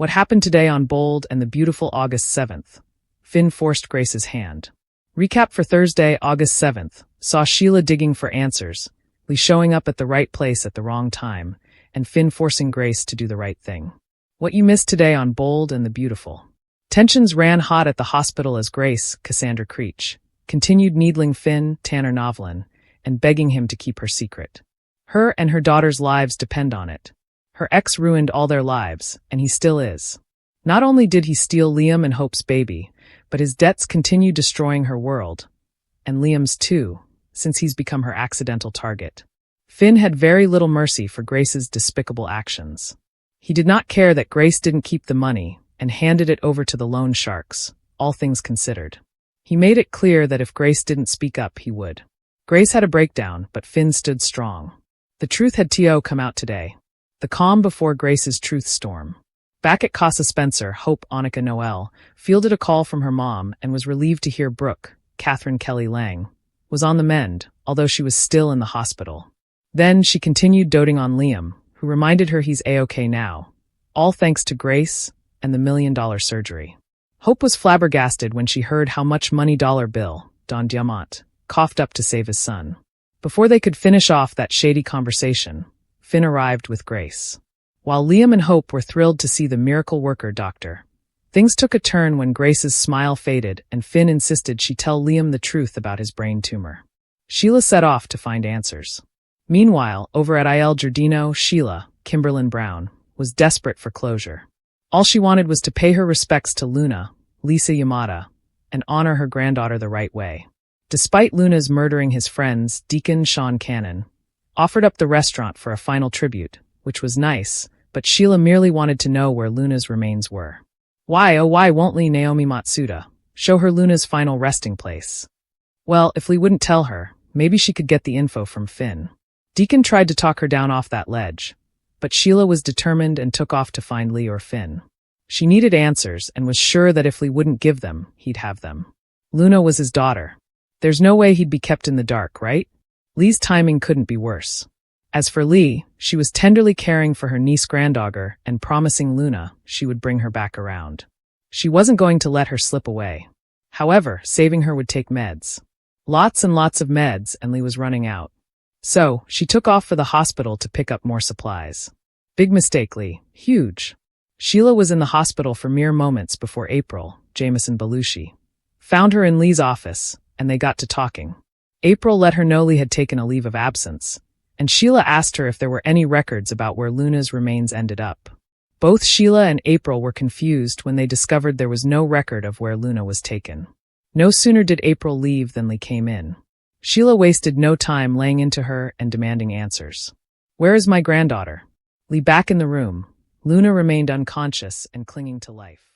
What happened today on Bold and the beautiful August 7th? Finn forced Grace's hand. Recap for Thursday, August 7th, saw Sheila digging for answers, Lee showing up at the right place at the wrong time, and Finn forcing Grace to do the right thing. What you missed today on Bold and the Beautiful. Tensions ran hot at the hospital as Grace, Cassandra Creech, continued needling Finn, Tanner Novlin, and begging him to keep her secret. Her and her daughter's lives depend on it. Her ex ruined all their lives, and he still is. Not only did he steal Liam and Hope's baby, but his debts continue destroying her world. And Liam's too, since he's become her accidental target. Finn had very little mercy for Grace's despicable actions. He did not care that Grace didn't keep the money and handed it over to the loan sharks, all things considered. He made it clear that if Grace didn't speak up, he would. Grace had a breakdown, but Finn stood strong. The truth had come out today. The calm before Grace's truth storm. Back at Casa Spencer, Hope Annika Noel fielded a call from her mom and was relieved to hear Brooke, Catherine Kelly Lang, was on the mend, although she was still in the hospital. Then she continued doting on Liam, who reminded her he's A-OK now, all thanks to Grace and the $1 million surgery. Hope was flabbergasted when she heard how much money Dollar Bill, Don Diamant, coughed up to save his son. Before they could finish off that shady conversation, Finn arrived with Grace. While Liam and Hope were thrilled to see the miracle worker doctor, things took a turn when Grace's smile faded and Finn insisted she tell Liam the truth about his brain tumor. Sheila set off to find answers. Meanwhile, over at Il Giardino, Sheila, Kimberlyn Brown, was desperate for closure. All she wanted was to pay her respects to Luna, Lisa Yamada, and honor her granddaughter the right way. Despite Luna's murdering his friends, Deacon Sean Cannon offered up the restaurant for a final tribute, which was nice, but Sheila merely wanted to know where Luna's remains were. Why, oh why won't Lee Naomi Matsuda show her Luna's final resting place? Well, if Lee wouldn't tell her, maybe she could get the info from Finn. Deacon tried to talk her down off that ledge, but Sheila was determined and took off to find Lee or Finn. She needed answers and was sure that if Lee wouldn't give them, he'd have them. Luna was his daughter. There's no way he'd be kept in the dark, right? Lee's timing couldn't be worse. As for Lee, she was tenderly caring for her niece-granddaughter and promising Luna she would bring her back around. She wasn't going to let her slip away. However, saving her would take meds. Lots and lots of meds, and Lee was running out. So, she took off for the hospital to pick up more supplies. Big mistake, Lee. Huge. Sheila was in the hospital for mere moments before April, Jameson Belushi, found her in Lee's office, and they got to talking. April let her know Lee had taken a leave of absence, and Sheila asked her if there were any records about where Luna's remains ended up. Both Sheila and April were confused when they discovered there was no record of where Luna was taken. No sooner did April leave than Lee came in. Sheila wasted no time laying into her and demanding answers. Where is my granddaughter? Lee back in the room. Luna remained unconscious and clinging to life.